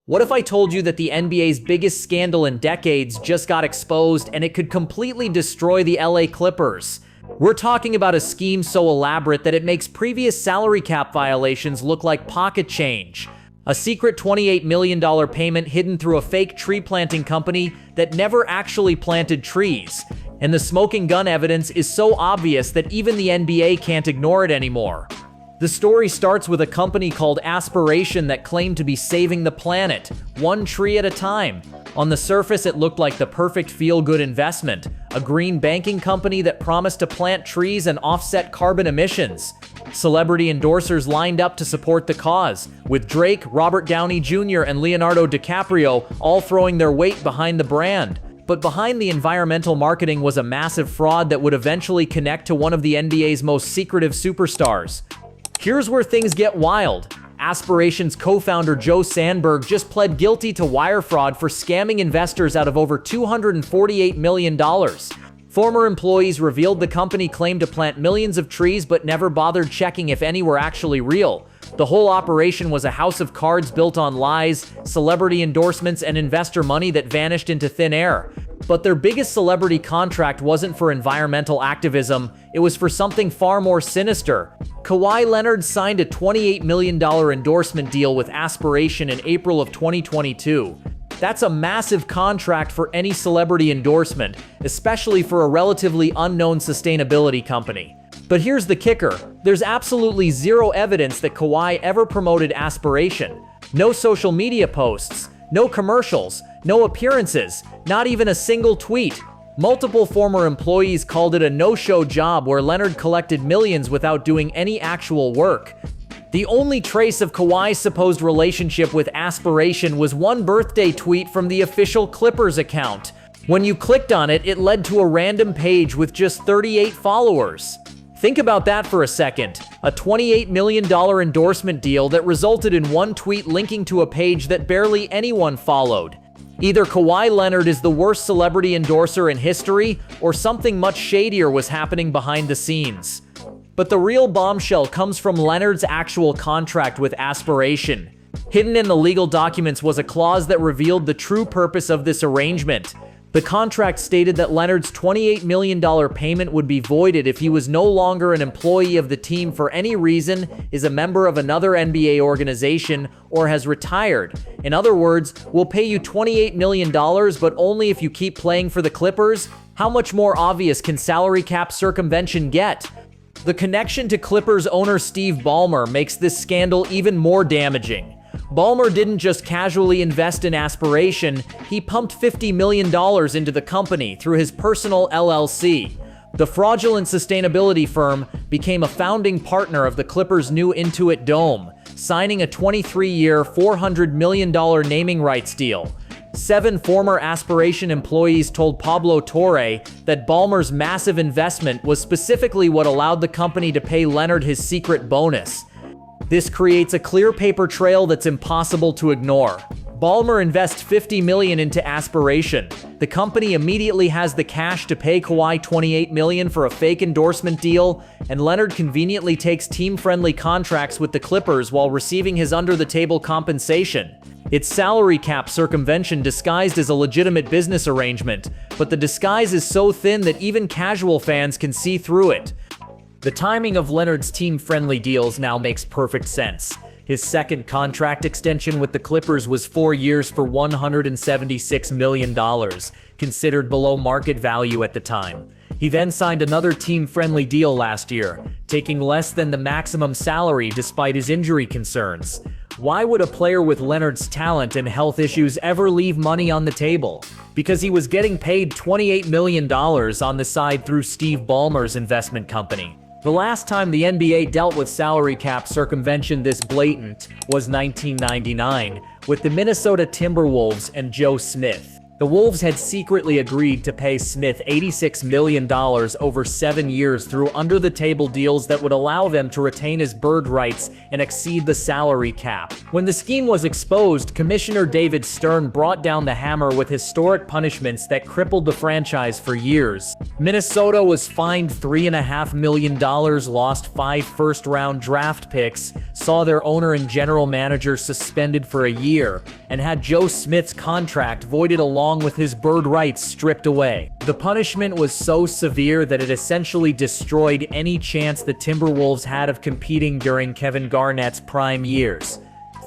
What if I told you that the NBA's biggest scandal in decades just got exposed and it could completely destroy the LA Clippers? We're talking about a scheme so elaborate that it makes previous salary cap violations look like pocket change. A secret $28 million payment hidden through a fake tree planting company that never actually planted trees. And the smoking gun evidence is so obvious that even the NBA can't ignore it anymore. The story starts with a company called Aspiration that claimed to be saving the planet, one tree at a time. On the surface, it looked like the perfect feel-good investment, a green banking company that promised to plant trees and offset carbon emissions. Celebrity endorsers lined up to support the cause, with Drake, Robert Downey Jr., and Leonardo DiCaprio all throwing their weight behind the brand. But behind the environmental marketing was a massive fraud that would eventually connect to one of the NBA's most secretive superstars. Here's where things get wild. Aspiration's co-founder Joe Sandberg just pled guilty to wire fraud for scamming investors out of over $248 million. Former employees revealed the company claimed to plant millions of trees but never bothered checking if any were actually real. The whole operation was a house of cards built on lies, celebrity endorsements, and investor money that vanished into thin air. But their biggest celebrity contract wasn't for environmental activism, it was for something far more sinister. Kawhi Leonard signed a $28 million endorsement deal with Aspiration in April of 2022. That's a massive contract for any celebrity endorsement, especially for a relatively unknown sustainability company. But here's the kicker, there's absolutely zero evidence that Kawhi ever promoted Aspiration. No social media posts, no commercials, no appearances, not even a single tweet. Multiple former employees called it a no-show job where Leonard collected millions without doing any actual work. The only trace of Kawhi's supposed relationship with Aspiration was one birthday tweet from the official Clippers account. When you clicked on it, it led to a random page with just 38 followers. Think about that for a second. A $28 million endorsement deal that resulted in one tweet linking to a page that barely anyone followed. Either Kawhi Leonard is the worst celebrity endorser in history, or something much shadier was happening behind the scenes. But the real bombshell comes from Leonard's actual contract with Aspiration. Hidden in the legal documents was a clause that revealed the true purpose of this arrangement. The contract stated that Leonard's $28 million payment would be voided if he was no longer an employee of the team for any reason, is a member of another NBA organization, or has retired. In other words, we'll pay you $28 million, but only if you keep playing for the Clippers. How much more obvious can salary cap circumvention get? The connection to Clippers owner Steve Ballmer makes this scandal even more damaging. Ballmer didn't just casually invest in Aspiration, he pumped $50 million into the company through his personal LLC. The fraudulent sustainability firm became a founding partner of the Clippers' new Intuit Dome, signing a 23-year, $400 million naming rights deal. 7 former Aspiration employees told Pablo Torre that Ballmer's massive investment was specifically what allowed the company to pay Leonard his secret bonus. This creates a clear paper trail that's impossible to ignore. Ballmer invests $50 million into Aspiration. The company immediately has the cash to pay Kawhi $28 million for a fake endorsement deal, and Leonard conveniently takes team-friendly contracts with the Clippers while receiving his under-the-table compensation. It's salary cap circumvention disguised as a legitimate business arrangement, but the disguise is so thin that even casual fans can see through it. The timing of Leonard's team-friendly deals now makes perfect sense. His second contract extension with the Clippers was 4 years for $176 million, considered below market value at the time. He then signed another team-friendly deal last year, taking less than the maximum salary despite his injury concerns. Why would a player with Leonard's talent and health issues ever leave money on the table? Because he was getting paid $28 million on the side through Steve Ballmer's investment company. The last time the NBA dealt with salary cap circumvention this blatant was 1999, with the Minnesota Timberwolves and Joe Smith. The Wolves had secretly agreed to pay Smith $86 million over 7 years through under-the-table deals that would allow them to retain his bird rights and exceed the salary cap. When the scheme was exposed, Commissioner David Stern brought down the hammer with historic punishments that crippled the franchise for years. Minnesota was fined $3.5 million, lost 5 first-round draft picks, saw their owner and general manager suspended for a year, and had Joe Smith's contract voided along with his bird rights stripped away. The punishment was so severe that it essentially destroyed any chance the Timberwolves had of competing during Kevin Garnett's prime years.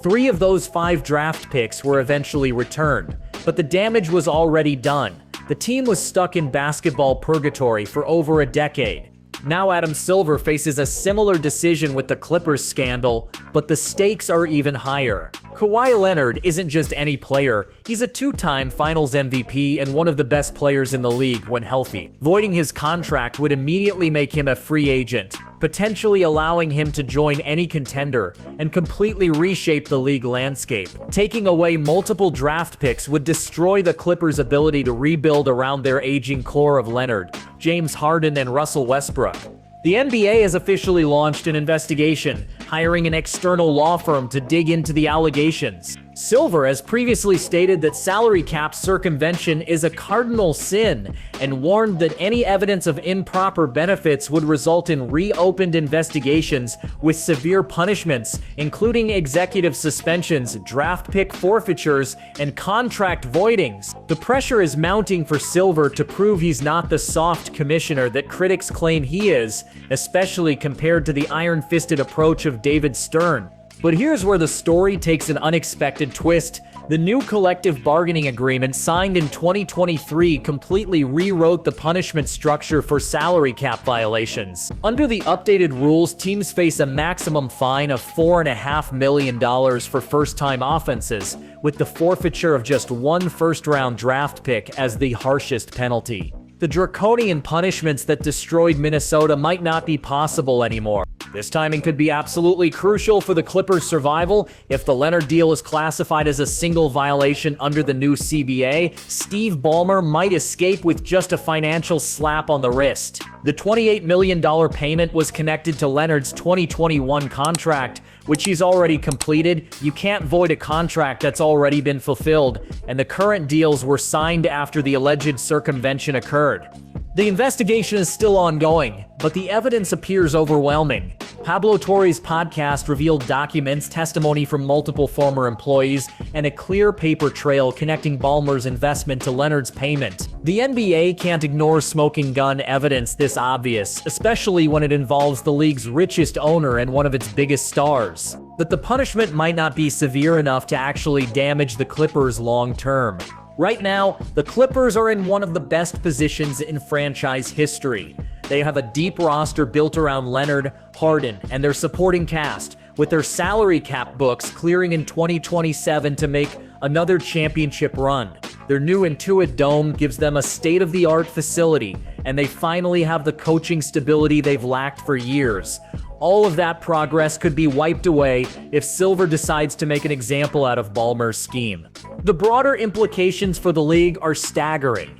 3 of those 5 draft picks were eventually returned, but the damage was already done. The team was stuck in basketball purgatory for over a decade. Now Adam Silver faces a similar decision with the Clippers scandal, but the stakes are even higher. Kawhi Leonard isn't just any player, he's a 2-time Finals MVP and one of the best players in the league when healthy. Voiding his contract would immediately make him a free agent, potentially allowing him to join any contender and completely reshape the league landscape. Taking away multiple draft picks would destroy the Clippers' ability to rebuild around their aging core of Leonard, James Harden, and Russell Westbrook. The NBA has officially launched an investigation, hiring an external law firm to dig into the allegations. Silver has previously stated that salary cap circumvention is a cardinal sin and warned that any evidence of improper benefits would result in reopened investigations with severe punishments, including executive suspensions, draft pick forfeitures, and contract voidings. The pressure is mounting for Silver to prove he's not the soft commissioner that critics claim he is, especially compared to the iron-fisted approach of David Stern. But here's where the story takes an unexpected twist. The new collective bargaining agreement signed in 2023 completely rewrote the punishment structure for salary cap violations. Under the updated rules, teams face a maximum fine of $4.5 million for first-time offenses, with the forfeiture of just 1 first-round draft pick as the harshest penalty. The draconian punishments that destroyed Minnesota might not be possible anymore. This timing could be absolutely crucial for the Clippers' survival. If the Leonard deal is classified as a single violation under the new CBA, Steve Ballmer might escape with just a financial slap on the wrist. The $28 million payment was connected to Leonard's 2021 contract, which he's already completed. You can't void a contract that's already been fulfilled, and the current deals were signed after the alleged circumvention occurred. The investigation is still ongoing, but the evidence appears overwhelming. Pablo Torre's podcast revealed documents, testimony from multiple former employees, and a clear paper trail connecting Ballmer's investment to Leonard's payment. The NBA can't ignore smoking gun evidence this obvious, especially when it involves the league's richest owner and one of its biggest stars. But the punishment might not be severe enough to actually damage the Clippers long term. Right now, the Clippers are in one of the best positions in franchise history. They have a deep roster built around Leonard, Harden, and their supporting cast, with their salary cap books clearing in 2027 to make another championship run. Their new Intuit Dome gives them a state-of-the-art facility, and they finally have the coaching stability they've lacked for years. All of that progress could be wiped away if Silver decides to make an example out of Ballmer's scheme. The broader implications for the league are staggering.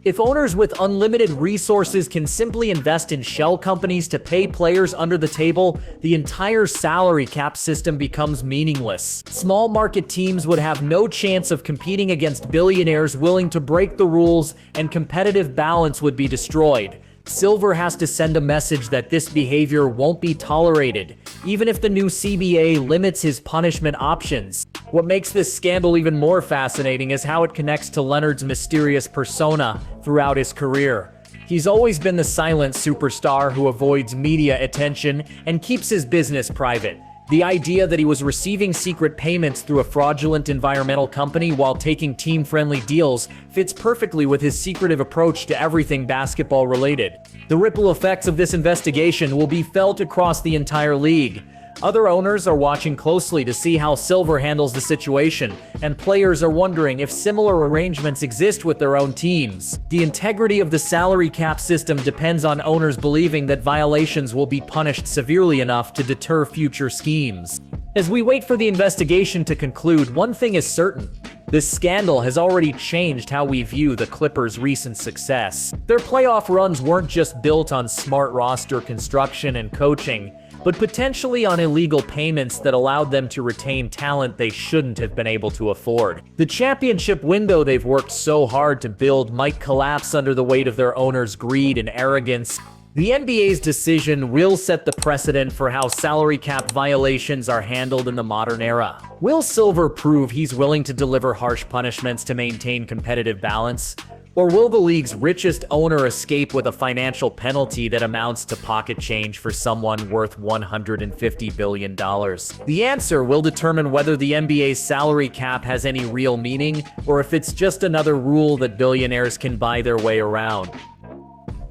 If owners with unlimited resources can simply invest in shell companies to pay players under the table, the entire salary cap system becomes meaningless. Small market teams would have no chance of competing against billionaires willing to break the rules, and competitive balance would be destroyed. Silver has to send a message that this behavior won't be tolerated, even if the new CBA limits his punishment options. What makes this scandal even more fascinating is how it connects to Leonard's mysterious persona throughout his career. He's always been the silent superstar who avoids media attention and keeps his business private. The idea that he was receiving secret payments through a fraudulent environmental company while taking team-friendly deals fits perfectly with his secretive approach to everything basketball-related. The ripple effects of this investigation will be felt across the entire league. Other owners are watching closely to see how Silver handles the situation, and players are wondering if similar arrangements exist with their own teams. The integrity of the salary cap system depends on owners believing that violations will be punished severely enough to deter future schemes. As we wait for the investigation to conclude, one thing is certain: This scandal has already changed how we view the Clippers' recent success. Their playoff runs weren't just built on smart roster construction and coaching, but potentially on illegal payments that allowed them to retain talent they shouldn't have been able to afford. The championship window they've worked so hard to build might collapse under the weight of their owners' greed and arrogance. The NBA's decision will set the precedent for how salary cap violations are handled in the modern era. Will Silver prove he's willing to deliver harsh punishments to maintain competitive balance? Or will the league's richest owner escape with a financial penalty that amounts to pocket change for someone worth $150 billion? The answer will determine whether the NBA's salary cap has any real meaning, or if it's just another rule that billionaires can buy their way around.